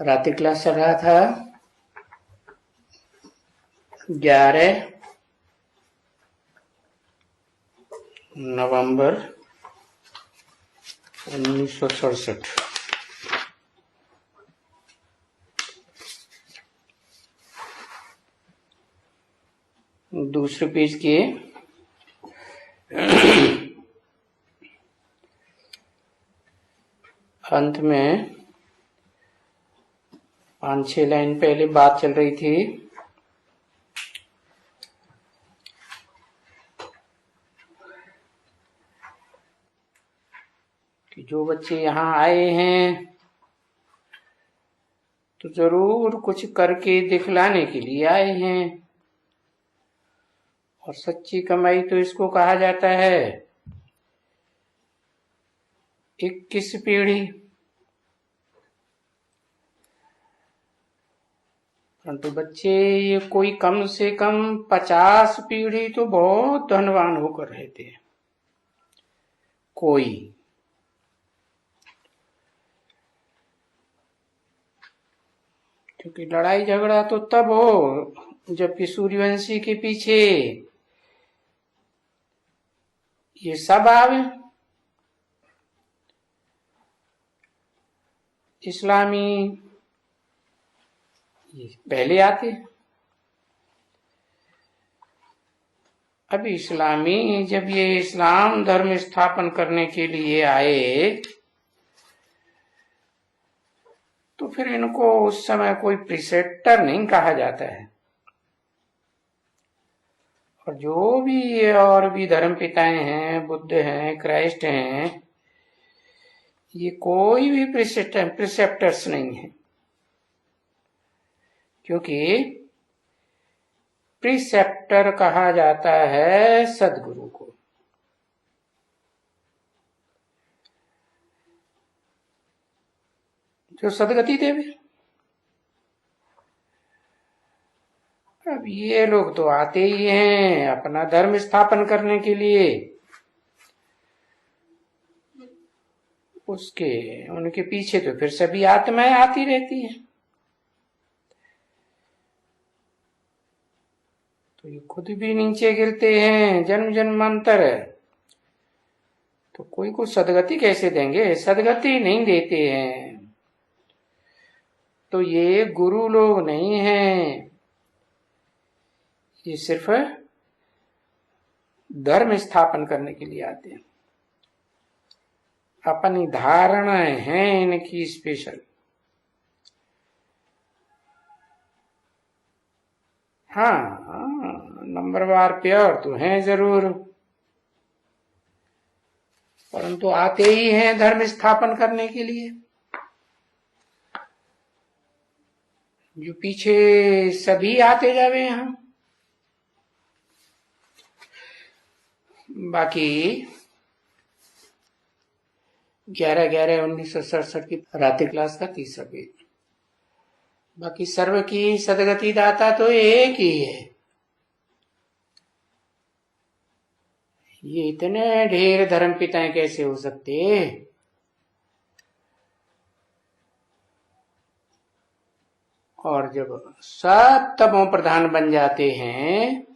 रात्रि क्लास चल रहा था 11 नवंबर 1967। दूसरे पेज के अंत में 5-6 लाइन पहले बात चल रही थी कि जो बच्चे यहाँ आए हैं तो जरूर कुछ करके दिखलाने के लिए आए हैं, और सच्ची कमाई तो इसको कहा जाता है 21 पीढ़ी। परंतु बच्चे ये कोई कम से कम 50 पीढ़ी तो बहुत धनवान होकर रहते हैं। कोई क्योंकि लड़ाई झगड़ा तो तब हो जबकि सूर्यवंशी के पीछे ये सब आवे। इस्लामी ये पहले आते। अब इस्लामी जब ये इस्लाम धर्म स्थापन करने के लिए आए तो फिर इनको उस समय कोई प्रिसेप्टर नहीं कहा जाता है। और जो भी और भी धर्म पिताएं हैं, बुद्ध हैं, क्राइस्ट हैं, ये कोई भी प्रिसेप्टर्स नहीं है, क्योंकि प्रिसेप्टर कहा जाता है सदगुरु को। जो सदगति देवे। अब ये लोग तो आते ही हैं अपना धर्म स्थापन करने के लिए, उनके पीछे तो फिर सभी आत्माएं आती रहती हैं। तो ये खुद भी नीचे गिरते हैं जन्म जन्मांतर, तो कोई को सदगति कैसे देंगे? सदगति नहीं देते हैं। तो ये गुरु लोग नहीं हैं, ये सिर्फ धर्म स्थापन करने के लिए आते हैं। अपनी धारणाएं हैं इनकी स्पेशल। हाँ, नंबरवार प्योर तो हैं जरूर, परंतु आते ही हैं धर्म स्थापन करने के लिए। जो पीछे सभी आते जावे यहां। बाकी 11/11/1967 की रात्रि क्लास का तीसरा पेज। बाकी सर्व की सदगति दाता तो एक ही है। ये इतने ढेर धर्म पिताएं कैसे हो सकते? और जब सब तमो प्रधान बन जाते हैं,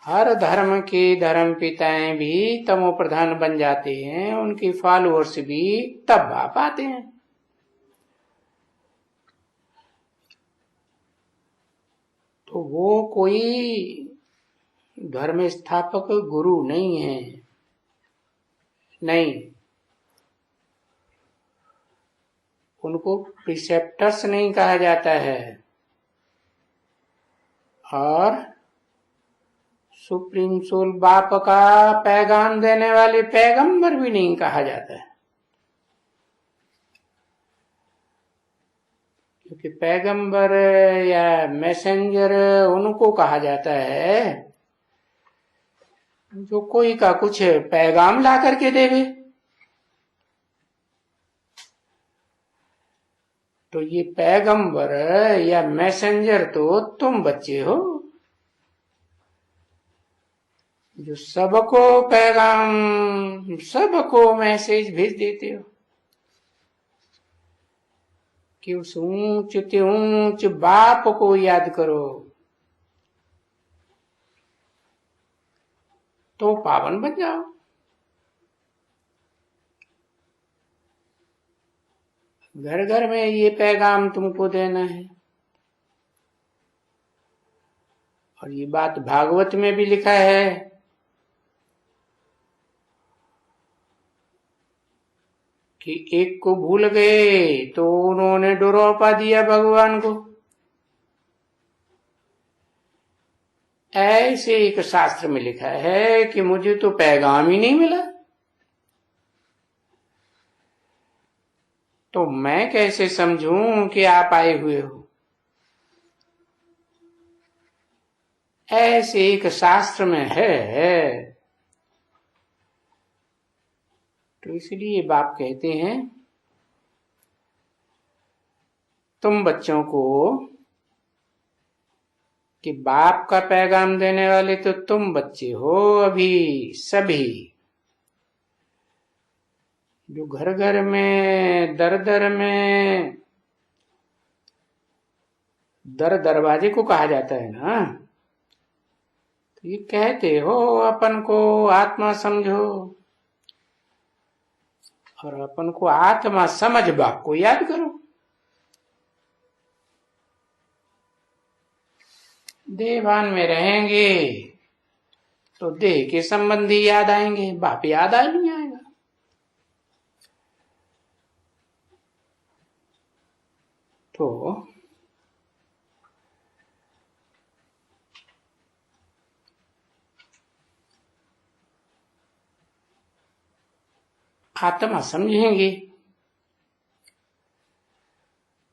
हर धर्म के धर्म पिताएं भी तमो प्रधान बन जाते हैं, उनके फॉलोअर्स भी तब आ पाते हैं। तो वो कोई धर्म स्थापक गुरु नहीं है, नहीं। उनको प्रिसेप्टर्स नहीं कहा जाता है, और सुप्रीम सोल बाप का पैगाम देने वाले पैगंबर भी नहीं कहा जाता है। क्योंकि पैगंबर या मैसेंजर उनको कहा जाता है जो कोई का कुछ पैगाम ला करके देवे। तो ये पैगंबर या मैसेंजर तो तुम बच्चे हो, जो सबको पैगाम, सबको मैसेज भेज देते हो कि उस ऊंच ते ऊंच बाप को याद करो तो पावन बन जाओ। घर घर में ये पैगाम तुमको देना है। और ये बात भागवत में भी लिखा है कि एक को भूल गए तो उन्होंने डोरौपा दिया भगवान को। ऐसे एक शास्त्र में लिखा है कि मुझे तो पैगाम ही नहीं मिला, तो मैं कैसे समझूं कि आप आए हुए हो। ऐसे एक शास्त्र में है। तो इसलिए बाप कहते हैं तुम बच्चों को कि बाप का पैगाम देने वाले तो तुम बच्चे हो अभी सभी, जो घर घर में दर दर में दर दरवाजे को कहा जाता है ना, तो ये कहते हो अपन को आत्मा समझो और अपन को आत्मा समझ बाप को याद करो। देहभान में रहेंगे तो देह के संबंधी याद आएंगे, बाप याद आ नहीं आएगा। तो आत्मा समझेंगे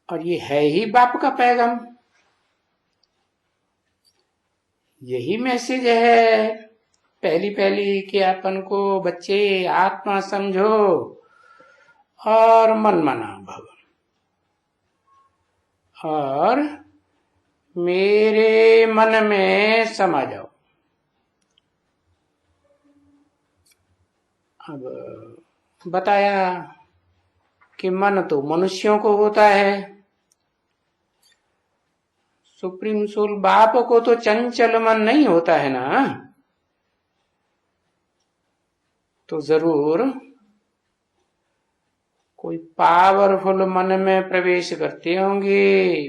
और ये है ही बाप का पैगाम, यही मैसेज है पहली पहली कि अपन को बच्चे आत्मा समझो और मन मना भव और मेरे मन में समा जाओ। अब बताया कि मन तो मनुष्यों को होता है, सुप्रीम सोल बाप को तो चंचल मन नहीं होता है ना, तो जरूर कोई पावरफुल मन में प्रवेश करते होंगे।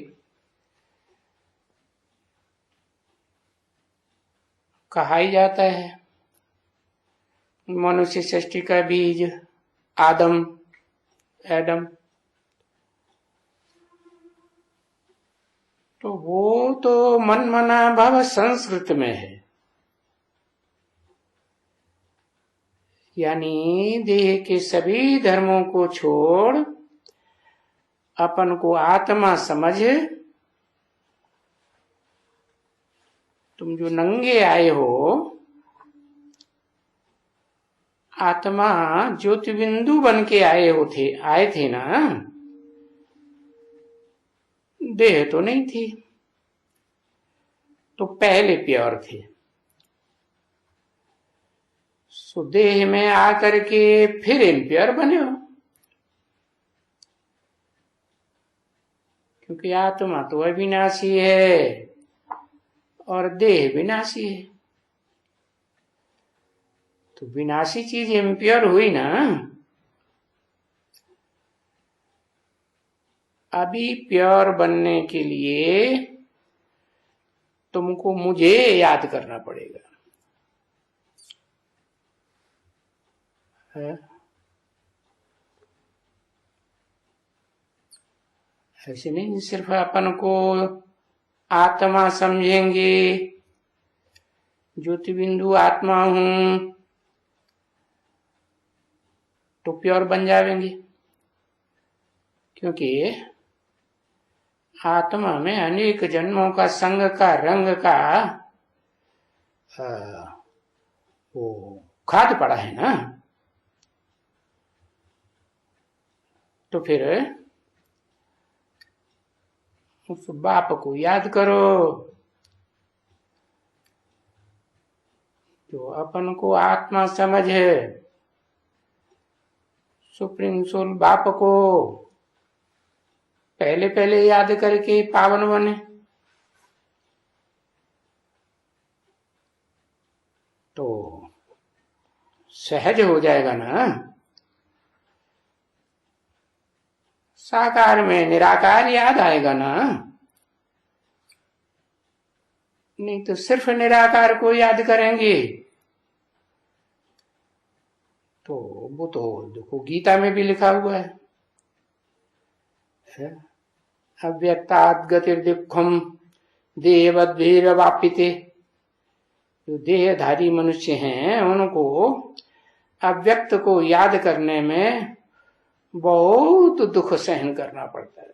कहा ही जाता है मनुष्य सृष्टि का बीज एडम, तो वो तो मन मना भाव संस्कृत में है, यानी देह के सभी धर्मों को छोड़ अपन को आत्मा समझ, तुम जो नंगे आए हो आत्मा ज्योतिबिंदु बन के आए थे ना, देह तो नहीं थी, तो पहले प्योर थे। सो देह में आकर के फिर इम्प्योर बने हो, क्योंकि आत्मा तो अविनाशी है और देह विनाशी है, तो विनाशी चीज इम्प्योर हुई ना। अभी प्योर बनने के लिए तुमको मुझे याद करना पड़ेगा, है? ऐसे नहीं सिर्फ अपन को आत्मा समझेंगे, ज्योतिबिंदु आत्मा हूं तो प्योर बन जाएंगे, क्योंकि आत्मा में अनेक जन्मों का संग का रंग का वो खाद पड़ा है ना। तो फिर उस बाप को याद करो जो अपन को आत्मा समझ है, सुप्रीम सोल बाप को पहले पहले याद करके पावन बने, तो सहज हो जाएगा ना। साकार में निराकार याद आएगा ना। नहीं तो सिर्फ निराकार को याद करेंगे तो वो तो देखो गीता में भी लिखा हुआ है, अव्यक्तात् गतिर्दुःखम देहवद्भिर्वाप्यते। जो देहधारी मनुष्य हैं उनको अव्यक्त को याद करने में बहुत दुख सहन करना पड़ता है।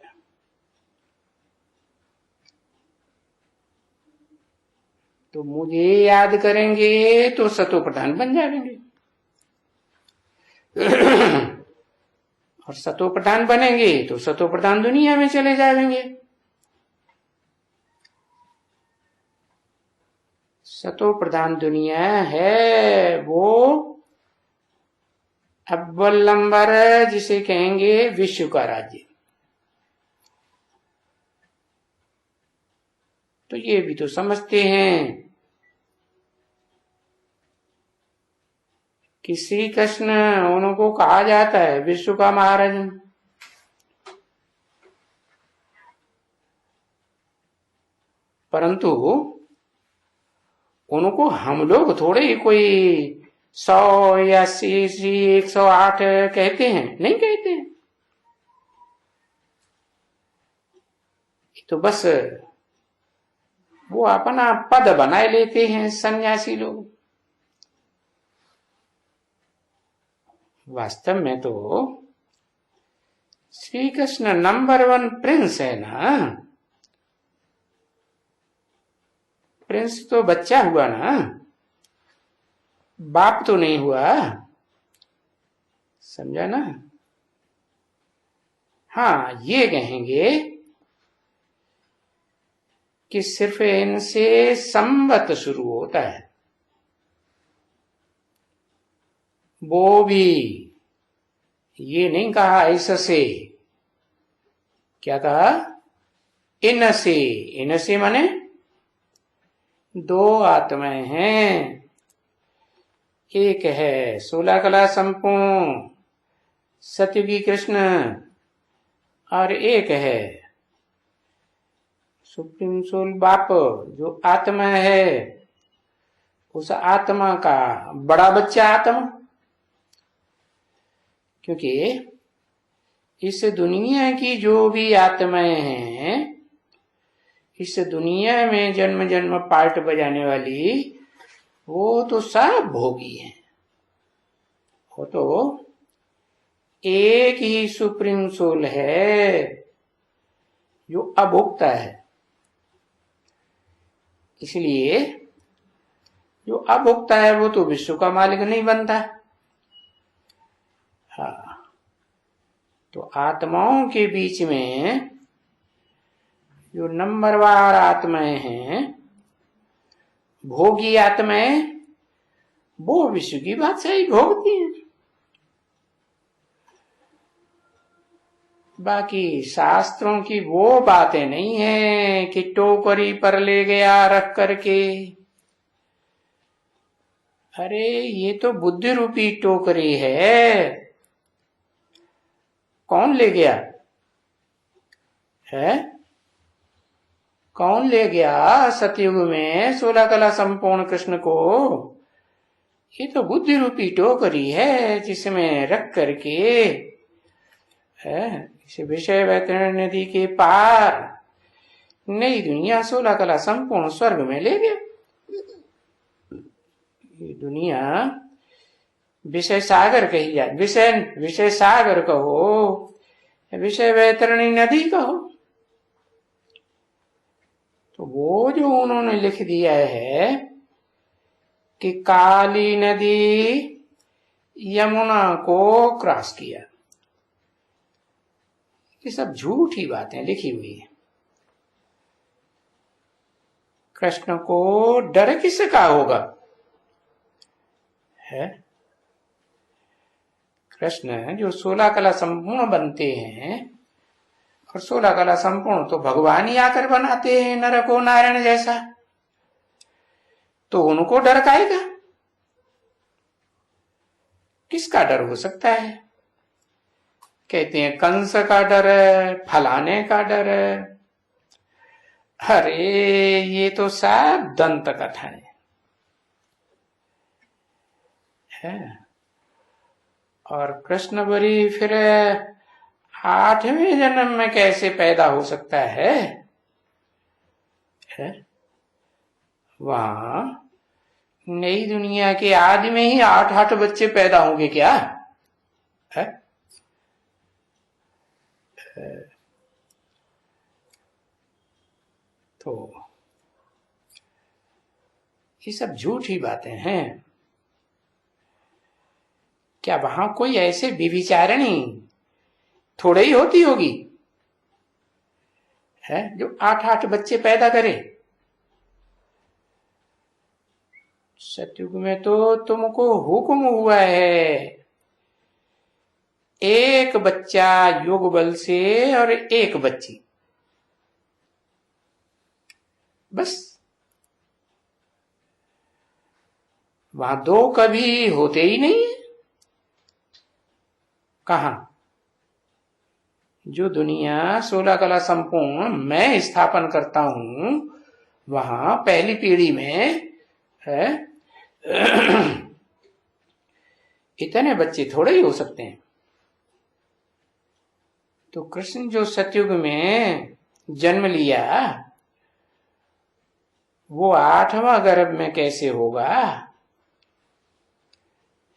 तो मुझे याद करेंगे तो सतो प्रधान बन जाएंगे और सतो प्रधान बनेंगे तो सतो प्रधान दुनिया में चले जाएंगे। सतो प्रधान दुनिया है वो अव्वल नंबर जिसे कहेंगे विश्व का राज्य। तो ये भी तो समझते हैं कि श्री कृष्ण उनको कहा जाता है विश्व का महाराज, परंतु उनको हम लोग थोड़े ही कोई 100 या 108 कहते हैं, नहीं कहते हैं। तो बस वो अपना पद बनाए लेते हैं सन्यासी लोग। वास्तव में तो श्री कृष्ण नंबर 1 प्रिंस है ना। प्रिंस तो बच्चा हुआ ना, बाप तो नहीं हुआ, समझा ना। हाँ, ये कहेंगे कि सिर्फ इनसे संवत शुरू होता है, वो भी ये नहीं कहा इससे, क्या कहा इनसे। इनसे माने 2 आत्माएं हैं, एक है 16 कला संपूर्ण सत्ययुगी कृष्ण और एक है सुप्रीम सोल बाप जो आत्मा है, उस आत्मा का बड़ा बच्चा आत्मा। क्योंकि इस दुनिया की जो भी आत्माएं हैं, इस दुनिया में जन्म जन्म पार्ट बजाने वाली, वो तो सब भोगी हैं। वो तो एक ही सुप्रीम सोल है जो अभोक्ता है। इसलिए जो अभोक्ता है वो तो विश्व का मालिक नहीं बनता। हाँ, तो आत्माओं के बीच में जो नंबरवार आत्माएं हैं, भोगी आत्माएं, वो विश्व की बादशाही भोगती हैं। बाकी शास्त्रों की वो बातें नहीं है कि टोकरी पर ले गया रख करके। अरे ये तो बुद्धि रूपी टोकरी है, कौन ले गया है? कौन ले गया सतयुग में 16 कला संपूर्ण कृष्ण को? ये तो बुद्धि रूपी टोकरी है जिसमें रख करके इस विषय वैतरणी नदी के पार नई दुनिया 16 कला संपूर्ण स्वर्ग में ले गया। ये दुनिया विषय सागर कही जाए, विषय सागर कहो, विषय वैतरणी नदी कहो, तो वो जो उन्होंने लिख दिया है कि काली नदी यमुना को क्रॉस किया, ये सब झूठी बातें लिखी हुई है। कृष्ण को डर किसका होगा? है कृष्ण जो 16 कला संपूर्ण बनते हैं और 16 कला संपूर्ण तो भगवान ही आकर बनाते हैं नर को नारायण जैसा, तो उनको डर काहेगा? किसका डर हो सकता है? कहते हैं कंस का डर है, फलाने का डर है। अरे ये तो सब दंत कथा है। और कृष्ण बरी फिर 8वें जन्म में कैसे पैदा हो सकता है? वहां नई दुनिया के आदि में ही 8 बच्चे पैदा होंगे क्या? है? तो ये सब झूठी बातें हैं। क्या वहां कोई ऐसे विविचारणी थोड़े ही होती होगी है जो 8 बच्चे पैदा करे? सतयुग में तो तुमको हुक्म हुआ है एक बच्चा योग बल से और एक बच्ची, बस। वहां 2 कभी होते ही नहीं है। कहा? जो दुनिया 16 कला संपूर्ण मैं स्थापन करता हूं, वहां पहली पीढ़ी में है इतने बच्चे थोड़े ही हो सकते हैं। तो कृष्ण जो सतयुग में जन्म लिया, वो 8वां गर्भ में कैसे होगा?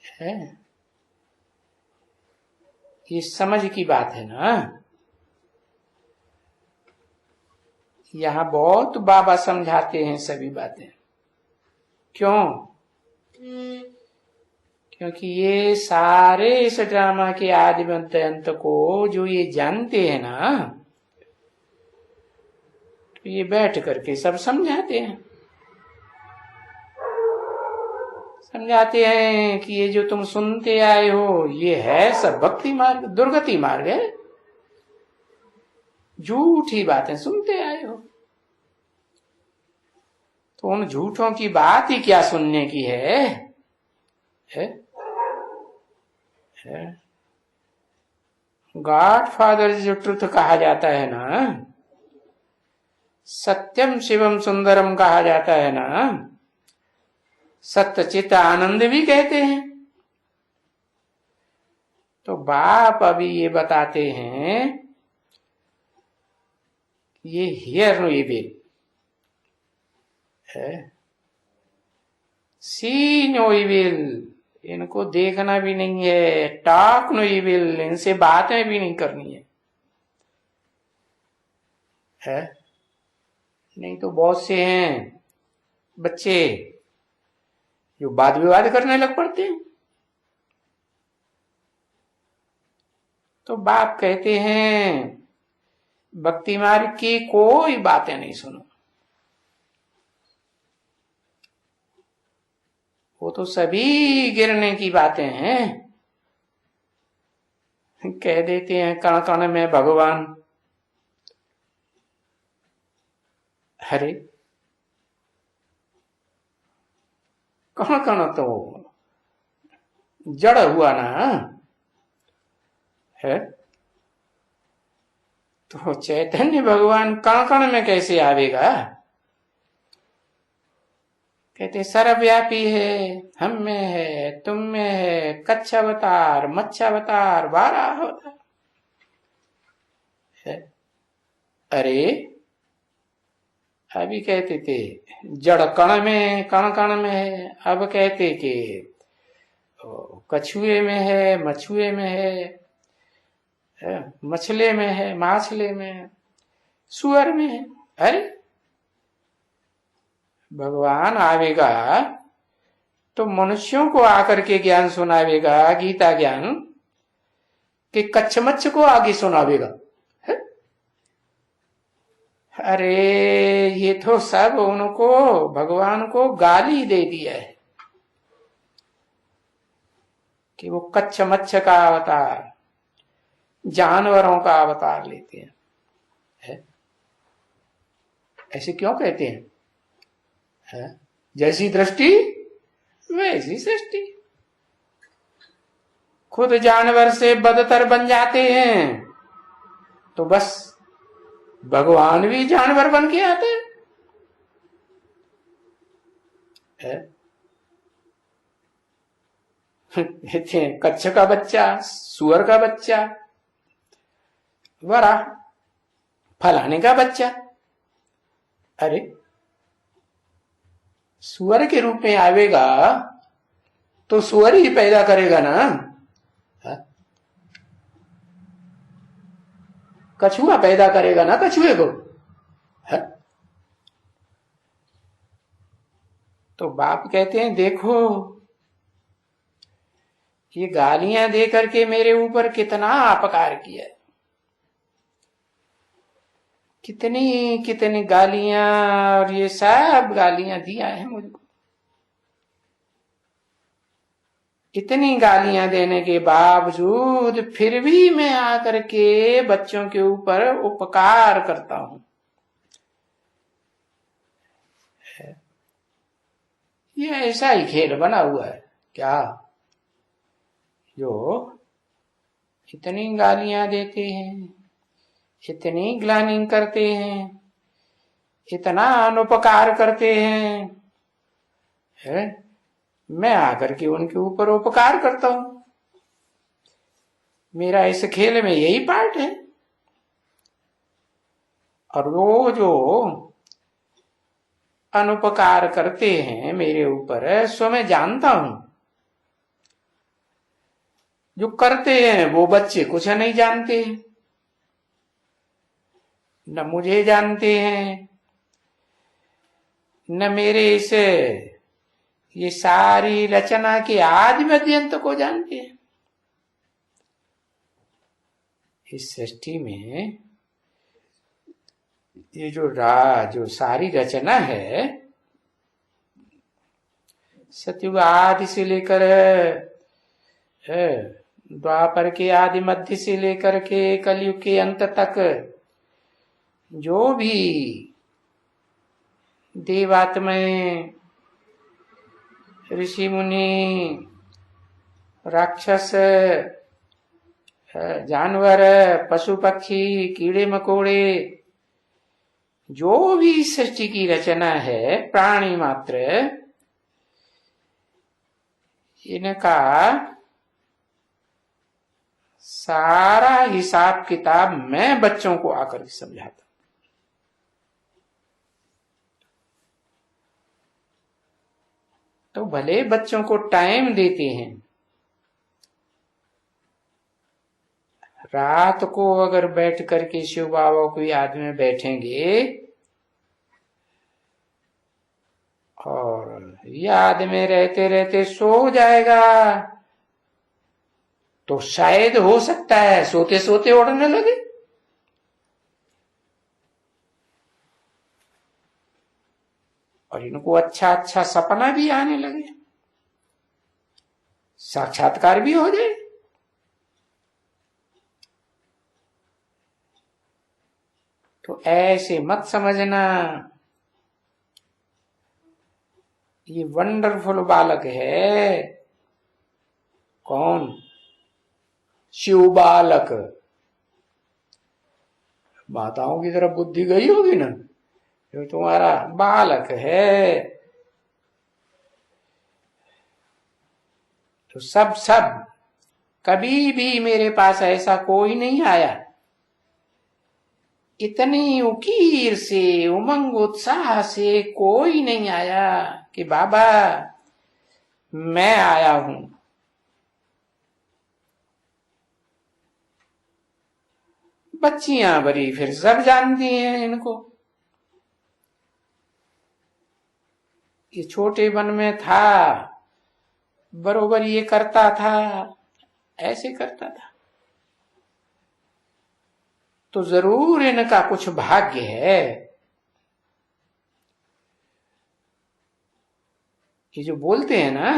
है ये समझ की बात है ना। यहां बहुत बाबा समझाते हैं सभी बातें। क्यों? क्योंकि ये सारे इस ड्रामा के आदि अंत को जो ये जानते हैं ना, तो ये बैठ करके सब समझाते हैं। समझाते हैं कि ये जो तुम सुनते आए हो ये है सब भक्ति मार्ग, दुर्गति मार्ग है। झूठी बातें सुनते आए हो, तो उन झूठों की बात ही क्या सुनने की है? गॉड फादर जो ट्रुथ कहा जाता है ना, सत्यम शिवम सुंदरम कहा जाता है ना, सत्य चित्त आनंद भी कहते हैं। तो बाप अभी ये बताते हैं ये हियर नो इविल है, सी नो इविल, इनको देखना भी नहीं है, टॉक नो इविल, इनसे बातें भी नहीं करनी है? नहीं तो बहुत से हैं बच्चे जो वाद विवाद करने लग पड़ते हैं। तो बाप कहते हैं भक्ति मार्ग की कोई बातें नहीं सुनो, वो तो सभी गिरने की बातें हैं। कह देते हैं कण कण में भगवान। अरे कण कण तो जड़ हुआ ना है, तो चैतन्य भगवान कण कण में कैसे आवेगा? कहते सर्वव्यापी है, हम में है, तुम में है, कच्छ अवतार, मच्छ अवतार, वाराह अवतार है। अरे अभी कहते थे जड़ कण में, कण कण में है, अब कहते कि कछुए में है, मछुए में है, मछले में है, माछले में है, सुअर में है। अरे भगवान आवेगा तो मनुष्यों को आकर के ज्ञान सुनावेगा, गीता ज्ञान, कि कच्छ मच्छ को आगे सुनावेगा? अरे ये तो सब उनको भगवान को गाली दे दिया है कि वो कच्छ मच्छ का अवतार, जानवरों का अवतार लेते हैं। ऐसे क्यों कहते हैं? जैसी दृष्टि वैसी सृष्टि। खुद जानवर से बदतर बन जाते हैं तो बस भगवान भी जानवर बन के आते हैं। कहते हैं कच्छ का बच्चा, सुअर का बच्चा, वरा फलाने का बच्चा। अरे सुअर के रूप में आवेगा तो सुअर ही पैदा करेगा ना। कछुआ पैदा करेगा ना कछुए को। है? तो बाप कहते हैं देखो ये गालियां दे करके मेरे ऊपर कितना अपकार किया, कितनी कितनी गालियां, और ये सब गालियां दिया है मुझको। इतनी गालियां देने के बावजूद फिर भी मैं आकर के बच्चों के ऊपर उपकार करता हूं। ये ऐसा ही खेल बना हुआ है क्या, जो इतनी गालियां देते हैं, इतनी ग्लानिंग करते हैं, इतना अनुपकार करते हैं, है? मैं आकर के उनके ऊपर उपकार करता हूं। मेरा इस खेल में यही पार्ट है। और वो जो अनुपकार करते हैं मेरे ऊपर, सो मैं जानता हूं जो करते हैं वो बच्चे कुछ नहीं जानते, न मुझे जानते हैं, न मेरे इस ये सारी रचना के आदि मध्यंत को जानते हैं। इस सृष्टि में ये जो सारी रचना है, सतयुग आदि से लेकर द्वापर के आदि मध्य से लेकर के कलयुग के अंत तक जो भी देवात्माएं, ऋषि मुनि, राक्षस, जानवर, पशु पक्षी, कीड़े मकोड़े, जो भी सृष्टि की रचना है, प्राणी मात्र, इनका सारा हिसाब किताब मैं बच्चों को आकर समझाता। तो भले बच्चों को टाइम देते हैं, रात को अगर बैठ करके शिव बाबा को याद में बैठेंगे और याद में रहते रहते सो जाएगा, तो शायद हो सकता है सोते सोते उड़ने लगे। और इनको अच्छा अच्छा सपना भी आने लगे, साक्षात्कार भी हो जाए। तो ऐसे मत समझना ये वंडरफुल बालक है। कौन? शिव बालक। माताओं की तरफ बुद्धि गई होगी ना, जो तुम्हारा बालक है। तो सब कभी भी मेरे पास ऐसा कोई नहीं आया, इतनी उकीर से, उमंग उत्साह से कोई नहीं आया कि बाबा मैं आया हूं। बच्चियां बड़ी फिर सब जानती हैं इनको। ये छोटे वन में था, बरोबर ये करता था, ऐसे करता था, तो जरूर इनका कुछ भाग्य है। ये जो बोलते हैं ना,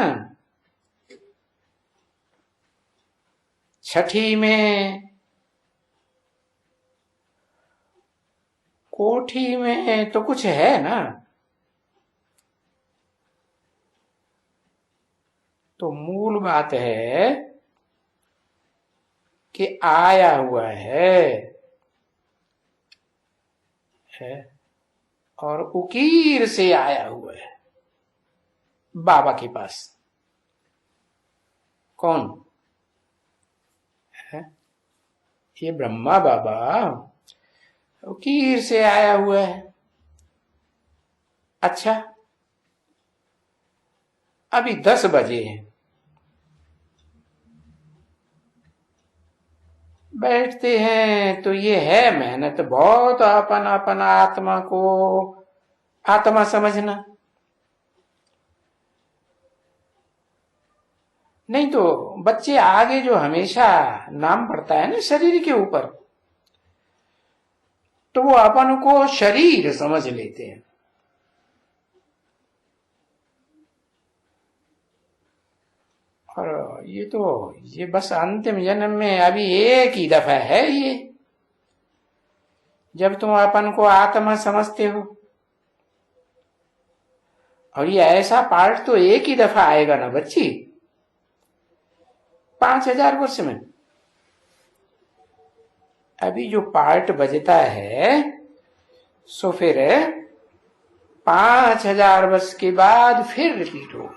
छठी में कोठी में तो कुछ है ना, तो मूल बात है कि आया हुआ है और उकीर से आया हुआ है बाबा के पास। कौन है? ये ब्रह्मा बाबा उकीर से आया हुआ है। अच्छा, अभी 10 बजे हैं, बैठते हैं तो ये है मेहनत बहुत, अपन अपन आत्मा को आत्मा समझना। नहीं तो बच्चे आगे जो हमेशा नाम पड़ता है ना शरीर के ऊपर, तो वो अपन को शरीर समझ लेते हैं। और ये बस अंतिम जन्म में अभी एक ही दफा है ये, जब तुम अपन को आत्मा समझते हो। और ये ऐसा पार्ट तो एक ही दफा आएगा ना बच्ची, 5000 वर्ष में। अभी जो पार्ट बजता है सो फिर 5000 वर्ष के बाद फिर रिपीट हो।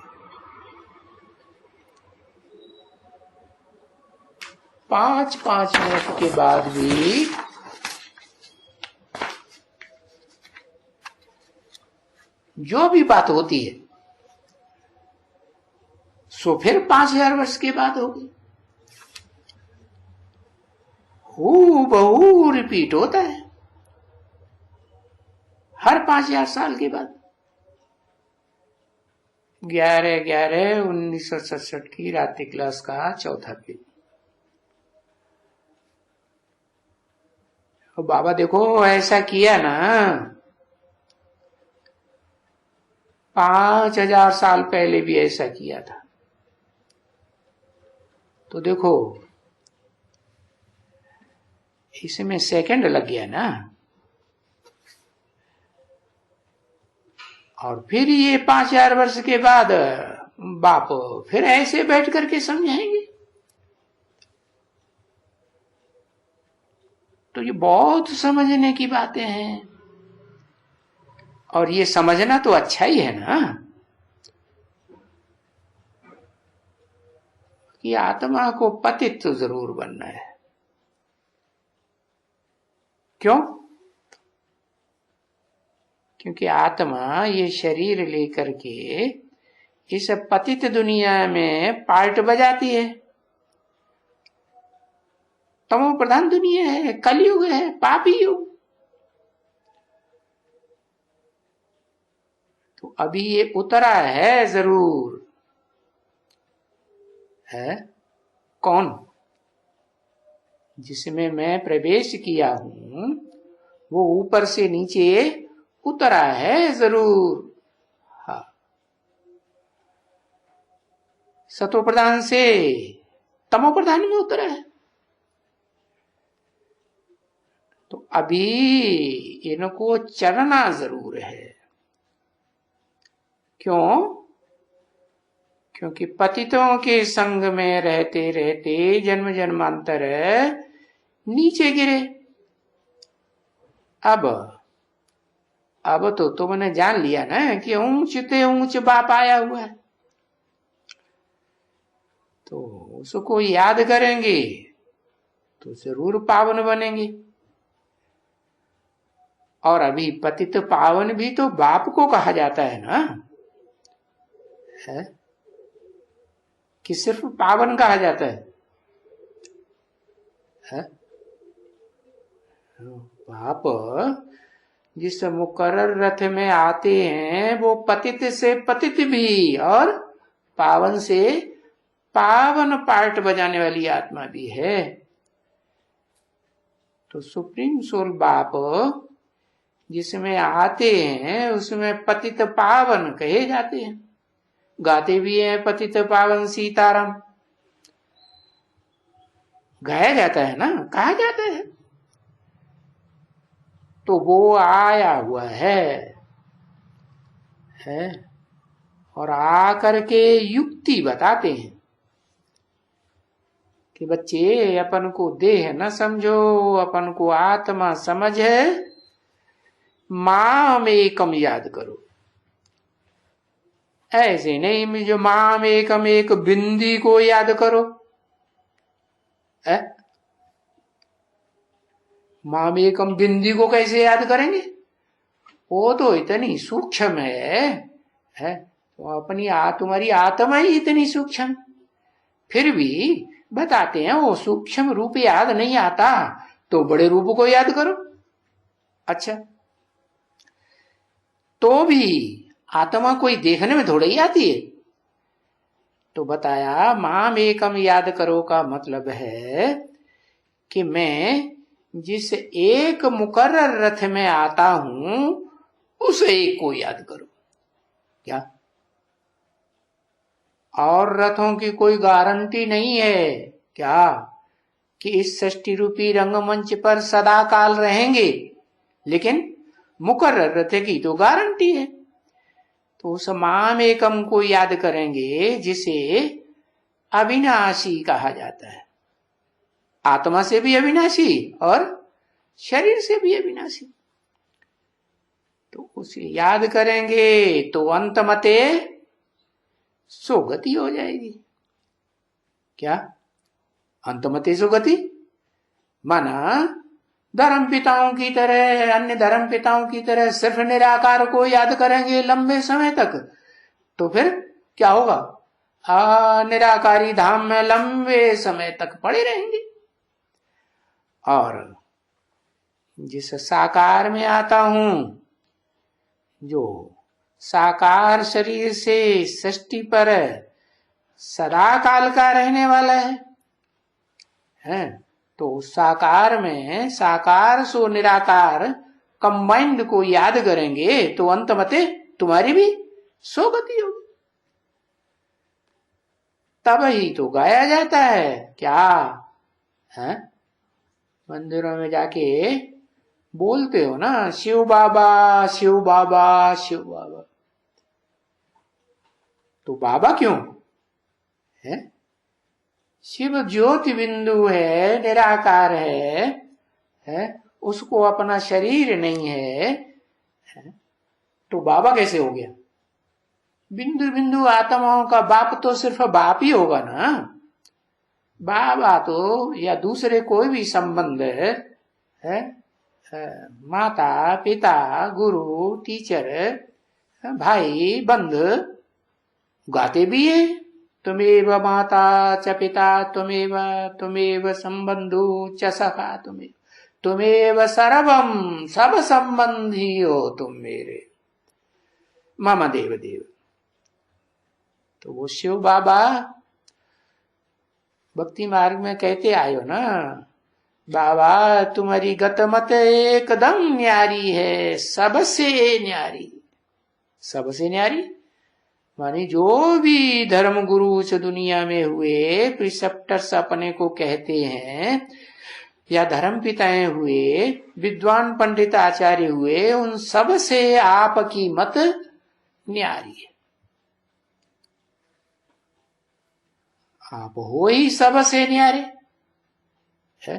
5-5 मिनट के बाद भी जो भी बात होती है सो फिर 5000 वर्ष के बाद होगी। हूबहू रिपीट होता है हर 5000 साल के बाद। 11/11/1967 की रात्रि क्लास का चौथा पेज। बाबा देखो ऐसा किया ना, 5000 साल पहले भी ऐसा किया था। तो देखो इसमें सेकंड लग गया ना, और फिर ये 5000 वर्ष के बाद बाप फिर ऐसे बैठ करके समझाएंगे। तो ये बहुत समझने की बातें हैं, और ये समझना तो अच्छा ही है ना कि आत्मा को पतित तो जरूर बनना है। क्यों? क्योंकि आत्मा ये शरीर लेकर के इस पतित दुनिया में पार्ट बजाती है। तमो प्रधान दुनिया है, कलयुग है, पापी युग। तो अभी ये उतरा है जरूर है। कौन? जिसमें मैं प्रवेश किया हूं वो ऊपर से नीचे उतरा है जरूर। हाँ, सतो प्रधान से तमो प्रधान में उतरा है। तो अभी इनको चढ़ना जरूर है। क्यों? क्योंकि पतितों के संग में रहते रहते जन्म जन्मांतर नीचे गिरे। अब तो तुमने जान लिया ना कि ऊंच ते ऊंच बाप आया हुआ है, तो उसको याद करेंगे तो जरूर पावन बनेंगे। और अभी पतित पावन भी तो बाप को कहा जाता है ना, है कि सिर्फ पावन कहा जाता है? बाप जिस मुकर्रर रथ में आते हैं वो पतित से पतित भी और पावन से पावन पार्ट बजाने वाली आत्मा भी है। तो सुप्रीम सोल बाप जिसमें आते हैं उसमें पतित पावन कहे जाते हैं। गाते भी हैं पतित पावन सीताराम, गाया जाता है ना, कहा जाता है। तो वो आया हुआ है और आकर के युक्ति बताते हैं कि बच्चे अपन को देह न समझो, अपन को आत्मा समझ है, माम एकम याद करो। ऐसे नहीं जो माम एकम एक बिंदी को याद करो। माम एकम बिंदी को कैसे याद करेंगे? वो तो इतनी सूक्ष्म है तो तुम्हारी आत्मा ही इतनी सूक्ष्म, फिर भी बताते हैं वो सूक्ष्म रूप याद नहीं आता तो बड़े रूप को याद करो। अच्छा, तो भी आत्मा कोई देखने में थोड़ा ही आती है। तो बताया माम एकम याद करो का मतलब है कि मैं जिस एक मुकर्रर रथ में आता हूं उस एक को याद करो। क्या? और रथों की कोई गारंटी नहीं है क्या कि इस षष्टि रूपी रंगमंच पर सदा काल रहेंगे, लेकिन मुकर्रर रथ की तो गारंटी है। तो उस माम एकम को याद करेंगे जिसे अविनाशी कहा जाता है, आत्मा से भी अविनाशी और शरीर से भी अविनाशी। तो उसे याद करेंगे तो अंतमते सुगति हो जाएगी। क्या? अंतमते सुगति माना धर्म पिताओं की तरह, अन्य धर्म पिताओं की तरह सिर्फ निराकार को याद करेंगे लंबे समय तक तो फिर क्या होगा? निराकारी धाम में लंबे समय तक पड़े रहेंगे। और जिस साकार में आता हूं, जो साकार शरीर से सृष्टि पर सदा काल का रहने वाला है तो साकार में साकार सो निराकार कंबाइंड को याद करेंगे तो अंतमते तुम्हारी भी सोगति होगी। तब ही तो गाया जाता है क्या है? मंदिरों में जाके बोलते हो ना, शिव बाबा शिव बाबा शिव बाबा। तो बाबा क्यों है? शिव ज्योति बिंदु है, निराकार है उसको अपना शरीर नहीं है तो बाबा कैसे हो गया? बिंदु बिंदु आत्माओं का बाप तो सिर्फ बाप ही होगा ना। बाबा तो या दूसरे कोई भी संबंध है, माता पिता गुरु टीचर भाई बंद गाते भी है, तुमेव माता च पिता तुमेव संबंधु च सखा तुमेव सर्वम, सब संबंधी हो तुम मेरे, मम देव देव। तो वो शिव बाबा भक्ति मार्ग में कहते आयो ना, बाबा तुम्हारी गतमत एकदम न्यारी है, सबसे न्यारी। सबसे न्यारी मानी जो भी धर्म गुरु इस दुनिया में हुए, प्रिसेप्टर्स अपने को कहते हैं, या धर्म पिताएं हुए, विद्वान पंडित आचार्य हुए, उन सब से आपकी मत न्यारी है। आप हो ही सबसे न्यारे है।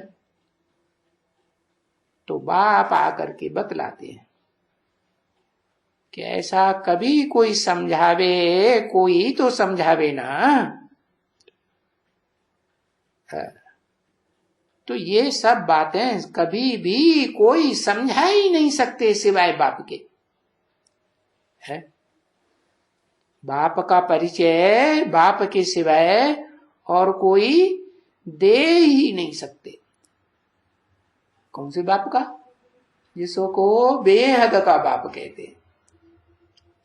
तो बाप आकर के बतलाते हैं कि ऐसा कभी कोई समझावे, कोई तो समझावे ना। तो ये सब बातें कभी भी कोई समझा ही नहीं सकते सिवाय बाप के है। बाप का परिचय बाप के सिवाय और कोई दे ही नहीं सकते। कौन से बाप का? जिसको बेहद का बाप कहते हैं।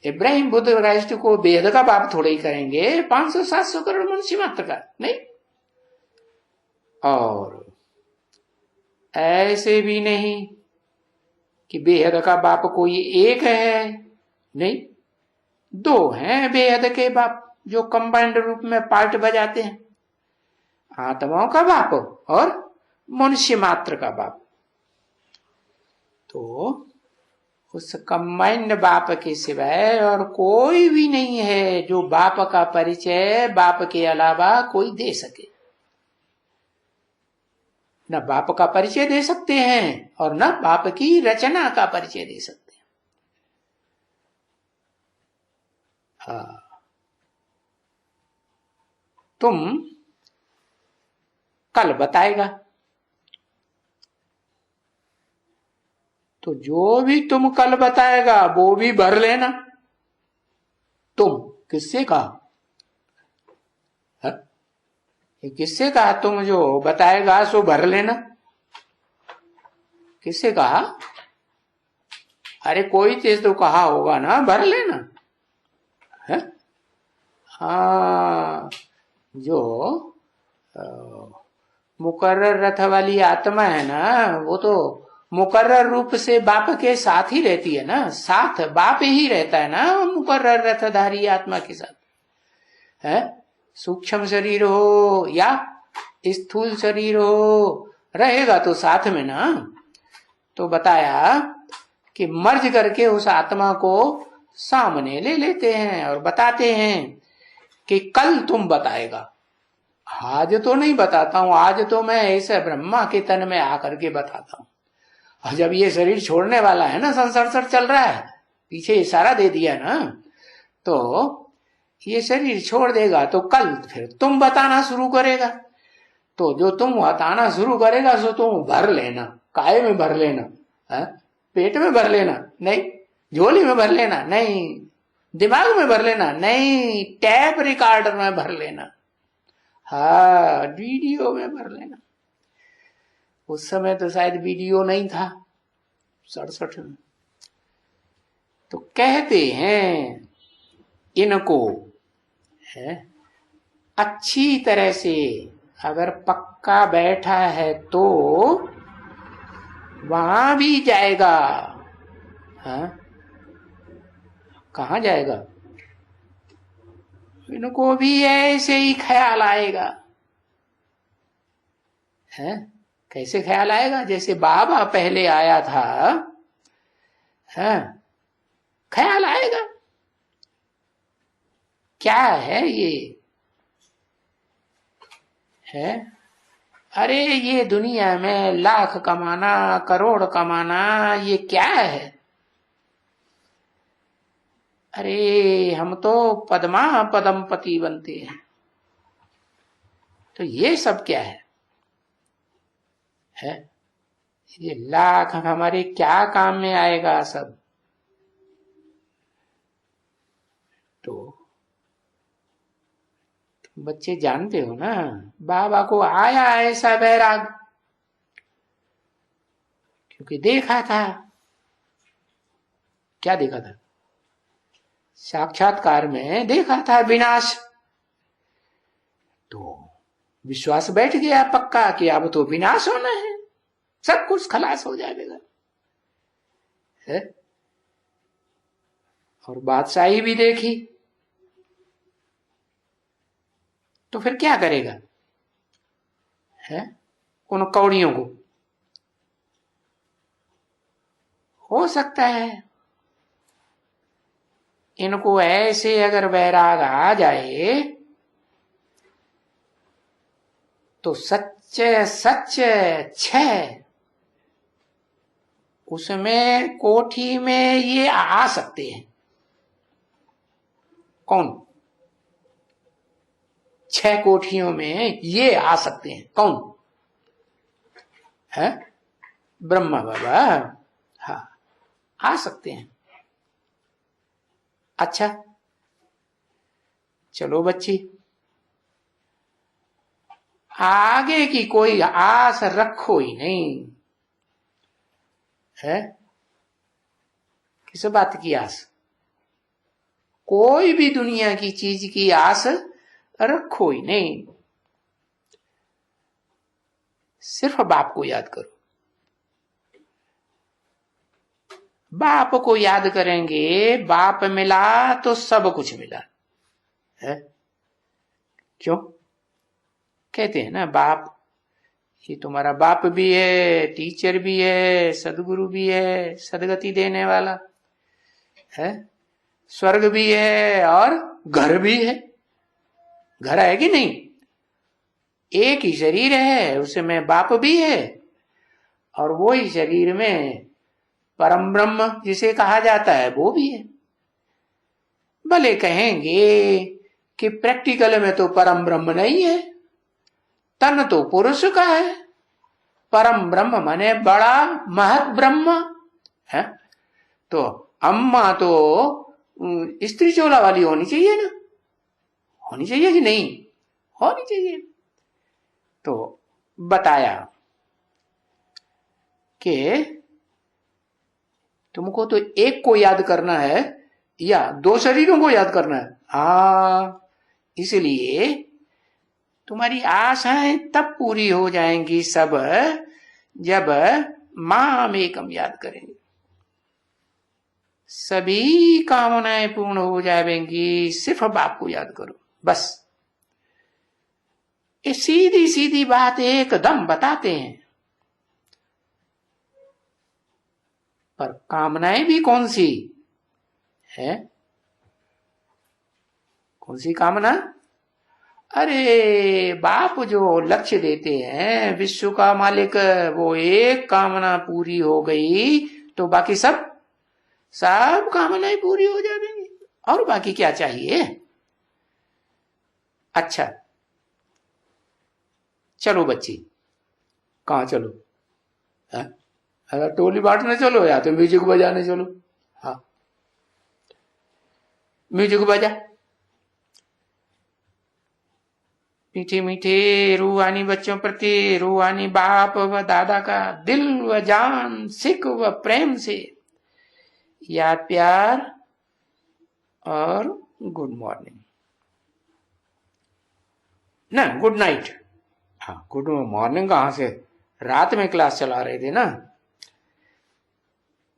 इब्राहिम बुद्ध क्राइस्ट को बेहद का बाप थोड़े ही करेंगे, 500-700 करोड़ मनुष्य मात्र का नहीं। और ऐसे भी नहीं कि बेहद का बाप कोई एक है, नहीं, दो हैं बेहद के बाप जो कंबाइंड रूप में पार्ट बजाते हैं, आत्माओं का बाप और मनुष्य मात्र का बाप। तो उस कंबाइंड बाप के सिवाय और कोई भी नहीं है जो बाप का परिचय बाप के अलावा कोई दे सके। न बाप का परिचय दे सकते हैं और न बाप की रचना का परिचय दे सकते हैं। हाँ, तुम कल बताएगा, तो जो भी तुम कल बताएगा वो भी भर लेना। तुम किससे कहा? किससे कहा? तुम जो बताएगा सो भर लेना। किससे कहा? अरे कोई चीज तो कहा होगा ना, भर लेना है। हाँ, जो मुकर्रर रथ वाली आत्मा है ना, वो तो मुकर्रर रूप से बाप के साथ ही रहती है ना, साथ बाप ही रहता है ना मुकर्रर रथधारी आत्मा के साथ है। सूक्ष्म शरीर हो या स्थूल शरीर हो, रहेगा तो साथ में ना। तो बताया कि मर्ज करके उस आत्मा को सामने ले लेते हैं और बताते हैं कि कल तुम बताएगा। आज तो नहीं बताता हूं, आज तो मैं ऐसे ब्रह्मा के तन में आकर के बताता हूं। और जब ये शरीर छोड़ने वाला है ना, संसर्सर चल रहा है, पीछे इशारा दे दिया ना, तो ये शरीर छोड़ देगा तो कल फिर तुम बताना शुरू करेगा। तो जो तुम बताना शुरू करेगा सो तुम भर लेना। काय में भर लेना है? पेट में भर लेना नहीं, झोली में भर लेना नहीं, दिमाग में भर लेना नहीं, टैप रिकॉर्डर में भर लेना। हाँ, वीडियो में भर लेना। उस समय तो शायद वीडियो नहीं था 67 में। तो कहते हैं इनको है अच्छी तरह से अगर पक्का बैठा है तो वहां भी जाएगा। हाँ, कहाँ जाएगा? इनको भी ऐसे ही ख्याल आएगा है। कैसे ख्याल आएगा? जैसे बाबा पहले आया था, हाँ, ख्याल आएगा। क्या है ये है? अरे ये दुनिया में लाख कमाना, करोड़ कमाना, ये क्या है? अरे हम तो पद्मा पदमपति बनते हैं। तो ये सब क्या है? ये लाख हमारे क्या काम में आएगा सब? तो बच्चे जानते हो ना, बाबा को आया ऐसा वैराग क्योंकि देखा था। क्या देखा था? साक्षात्कार में देखा था विनाश। तो विश्वास बैठ गया पक्का कि अब तो विनाश होना है, सब कुछ खलास हो जाएगा है? और बादशाही भी देखी, तो फिर क्या करेगा है? उन कौड़ियों को हो सकता है इनको ऐसे अगर वैराग आ जाए तो सच सच छह उसमें कोठी में ये आ सकते हैं। कौन? 6 कोठियों में ये आ सकते हैं। कौन है? ब्रह्मा बाबा। हाँ, आ सकते हैं। अच्छा चलो बच्ची, आगे की कोई आस रखो ही नहीं है। किस बात की आस? कोई भी दुनिया की चीज की आस रखो ही नहीं। सिर्फ बाप को याद करो। बाप को याद करेंगे, बाप मिला तो सब कुछ मिला है। क्यों कहते हैं ना, बाप ये तुम्हारा बाप भी है, टीचर भी है, सदगुरु भी है, सदगति देने वाला है, स्वर्ग भी है और घर भी है। घर है कि नहीं? एक ही शरीर है, उसमें बाप भी है और वो ही शरीर में परम ब्रह्म जिसे कहा जाता है वो भी है। भले कहेंगे कि प्रैक्टिकल में तो परम ब्रह्म नहीं है, तन तो पुरुष का है, परम ब्रह्म माने बड़ा महत ब्रह्म है। तो अम्मा तो स्त्री चोला वाली होनी चाहिए ना, होनी चाहिए कि नहीं? होनी चाहिए। तो बताया कि तुमको तो एक को याद करना है या दो शरीरों को याद करना है? इसलिए तुम्हारी आशाएं तब पूरी हो जाएंगी सब जब माम एकम याद करेंगे, सभी कामनाएं पूर्ण हो जाएंगी, सिर्फ बाप को याद करो बस। ये सीधी सीधी बात एकदम बताते हैं। पर कामनाएं भी कौन सी है? कौन सी कामना? अरे बाप जो लक्ष्य देते हैं विश्व का मालिक, वो एक कामना पूरी हो गई तो बाकी सब कामनाएं पूरी हो जाएंगी। और बाकी क्या चाहिए? अच्छा चलो बच्ची, कहाँ चलो? अगर टोली बांटने चलो या तो म्यूजिक बजाने चलो। हाँ म्यूजिक बजा, मीठे मीठे रूहानी बच्चों प्रति रूहानी बाप व दादा का दिल व जान सिख व प्रेम से याद प्यार और गुड मॉर्निंग ना, गुड नाइट। हाँ गुड मॉर्निंग कहां से, रात में क्लास चला रहे थे ना।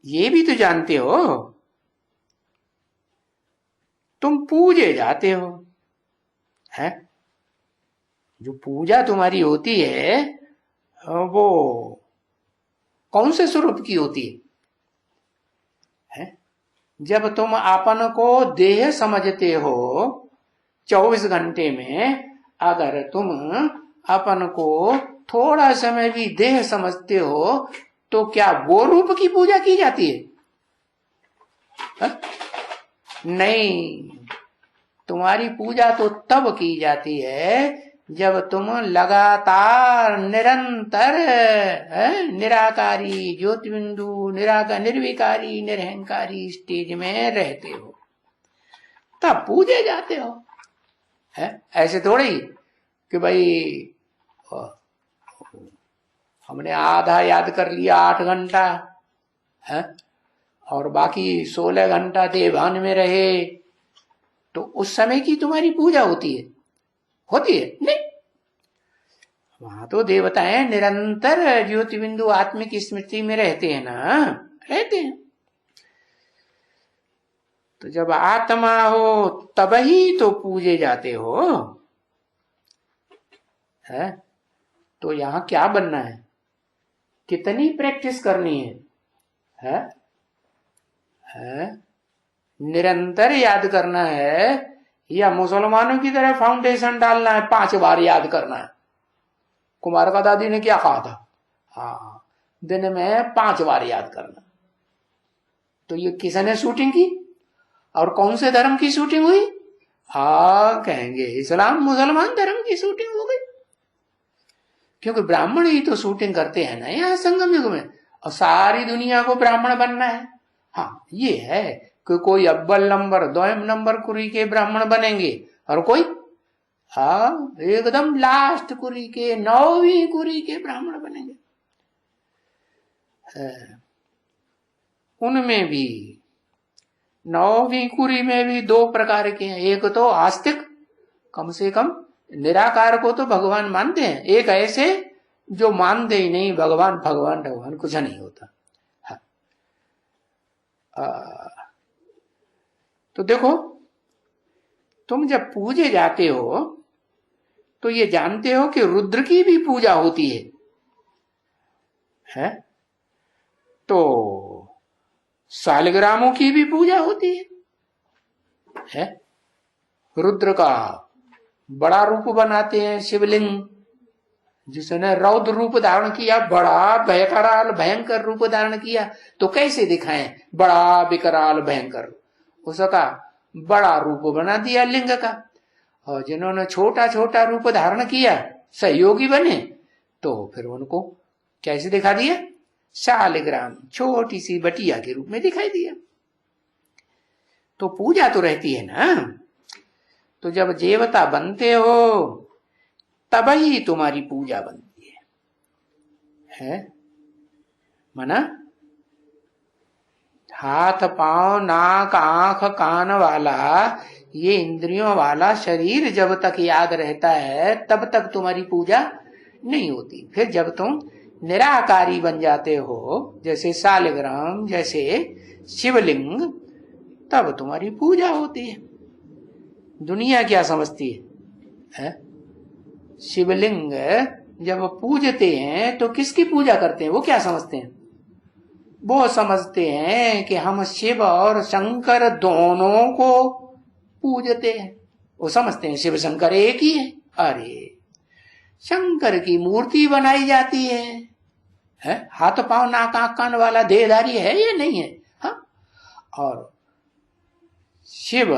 ये भी तो जानते हो तुम पूजे जाते हो, हैं? जो पूजा तुम्हारी होती है वो कौन से स्वरूप की होती है? जब तुम अपन को देह समझते हो, 24 घंटे में अगर तुम अपन को थोड़ा समय भी देह समझते हो तो क्या वो रूप की पूजा की जाती है? नहीं, तुम्हारी पूजा तो तब की जाती है जब तुम लगातार निरंतर निराकारी ज्योतिबिंदु निर्विकारी निरहंकारी स्टेज में रहते हो, तब पूजे जाते हो। ऐसे थोड़ी कि भाई हमने आधा याद कर लिया 8 घंटा है और बाकी 16 घंटा देवान में रहे, तो उस समय की तुम्हारी पूजा होती है? होती है नहीं। वहां तो देवताएं निरंतर ज्योति बिंदु आत्मिक स्मृति में रहते हैं ना, रहते हैं। तो जब आत्मा हो तब ही तो पूजे जाते हो, है? तो यहां क्या बनना है, कितनी प्रैक्टिस करनी है? निरंतर याद करना है या मुसलमानों की तरह फाउंडेशन डालना है, 5 बार याद करना है? कुमार का दादी ने क्या कहा था? हाँ, दिन में 5 बार याद करना। तो ये किसने शूटिंग की और कौन से धर्म की शूटिंग हुई? कहेंगे इस्लाम मुसलमान धर्म की शूटिंग हो गई, क्योंकि ब्राह्मण ही तो शूटिंग करते हैं ना यहाँ संगम युग में, और सारी दुनिया को ब्राह्मण बनना है। हाँ ये है कि कोई अव्वल नंबर 2 नंबर कुरी के ब्राह्मण बनेंगे और कोई एकदम लास्ट कुरी के 9वीं कुरी के ब्राह्मण बनेंगे। उनमें भी 9वीं कुरी में भी 2 प्रकार के हैं। एक तो आस्तिक, कम से कम निराकार को तो भगवान मानते हैं, एक ऐसे जो मानते ही नहीं भगवान कुछ नहीं होता। तो देखो तुम जब पूजे जाते हो तो ये जानते हो कि रुद्र की भी पूजा होती है, है। तो सालिग्रामों की भी पूजा होती है। रुद्र का बड़ा रूप बनाते हैं शिवलिंग, जिसने रौद्र रूप धारण किया, बड़ा विकराल भयंकर रूप धारण किया। तो कैसे दिखाएं बड़ा विकराल भयंकर, उसका बड़ा रूप बना दिया लिंग का। और जिन्होंने छोटा छोटा रूप धारण किया, सहयोगी बने, तो फिर उनको कैसे दिखा दिया? शालिग्राम, छोटी सी बटिया के रूप में दिखाई दिया। तो पूजा तो रहती है ना। तो जब देवता बनते हो तब ही तुम्हारी पूजा बनती है। माना हाथ पांव नाक आंख कान वाला, ये इंद्रियों वाला शरीर जब तक याद रहता है तब तक तुम्हारी पूजा नहीं होती। फिर जब तुम निराकारी बन जाते हो, जैसे शालिग्राम, जैसे शिवलिंग, तब तुम्हारी पूजा होती है। दुनिया क्या समझती है? शिवलिंग जब पूजते हैं तो किसकी पूजा करते हैं? वो क्या समझते हैं? वो समझते हैं कि हम शिव और शंकर दोनों को पूजते हैं। वो समझते हैं शिव शंकर एक ही है। अरे शंकर की मूर्ति बनाई जाती है? हाथ पांव नाक आंख कान वाला देहधारी है या नहीं है? हाँ। और शिव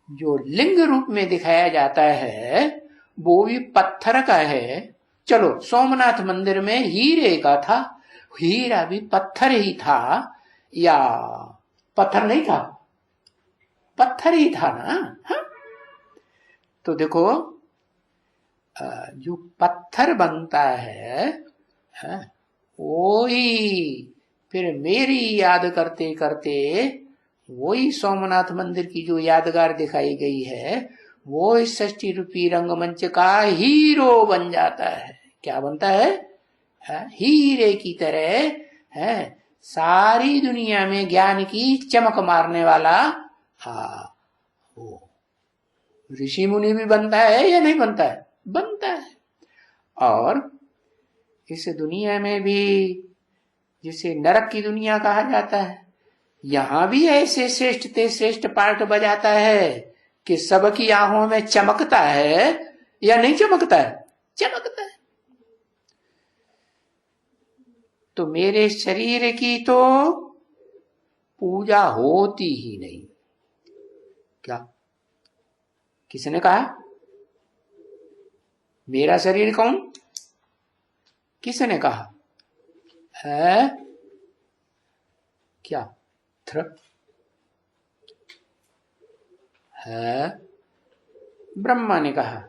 जो लिंग रूप में दिखाया जाता है वो भी पत्थर का है। चलो सोमनाथ मंदिर में हीरे का था, हीरा भी पत्थर ही था या पत्थर नहीं था? पत्थर ही था ना। हाँ? तो देखो जो पत्थर बनता है वो ही फिर मेरी याद करते करते वही सोमनाथ मंदिर की जो यादगार दिखाई गई है वो इस 60 रूपी रंगमंच का हीरो बन जाता है। क्या बनता है? हीरे की तरह है, सारी दुनिया में ज्ञान की चमक मारने वाला। वो ऋषि मुनि भी बनता है या नहीं बनता है? बनता है। और इस दुनिया में भी जिसे नरक की दुनिया कहा जाता है, यहां भी ऐसे श्रेष्ठ ते श्रेष्ठ पार्ट बजाता है कि सबकी आंखों में चमकता है या नहीं चमकता है? चमकता है। तो मेरे शरीर की तो पूजा होती ही नहीं। क्या किसने कहा? मेरा शरीर कौन? किसने कहा है? क्या है? ब्रह्मा ने कहा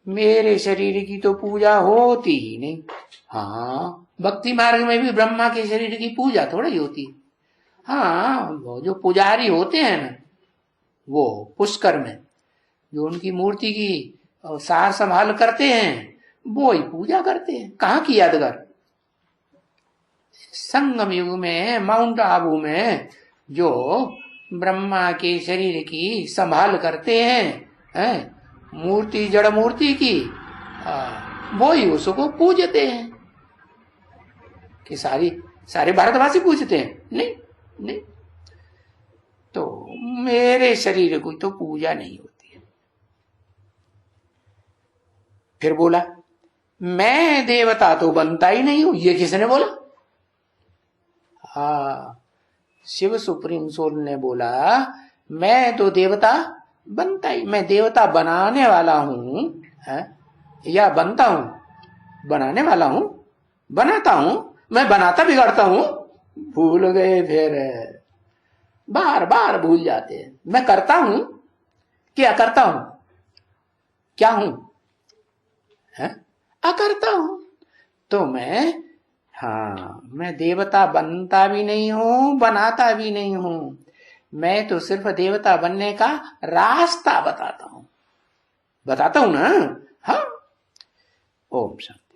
मेरे शरीर की तो पूजा होती ही नहीं। हाँ, भक्ति मार्ग में भी ब्रह्मा के शरीर की पूजा थोड़ी होती। हाँ, वो जो पुजारी होते हैं ना, वो पुष्कर में जो उनकी मूर्ति की सार संभाल करते हैं वो ही पूजा करते हैं। कहाँ की यादगार? संगम युग में माउंट आबू में जो ब्रह्मा के शरीर की संभाल करते हैं, मूर्ति जड़ मूर्ति की, वो ही उसको पूजते हैं। कि सारे भारतवासी पूजते हैं? नहीं नहीं। तो मेरे शरीर को तो पूजा नहीं होती है। फिर बोला मैं देवता तो बनता ही नहीं हूं। ये किसने बोला? शिव सुप्रीम सोल ने बोला मैं तो देवता बनता ही, मैं देवता बनाने वाला हूं या बनता हूं? बनाने वाला हूं, बनाता हूं। मैं बनाता बिगाड़ता हूं? भूल गए, फिर बार बार भूल जाते हैं। मैं करता हूं, क्या करता हूं? क्या हूं? अकर्ता हूं। तो मैं देवता बनता भी नहीं हूं, बनाता भी नहीं हूं। मैं तो सिर्फ देवता बनने का रास्ता बताता हूं ना। हाँ, ओम शांति।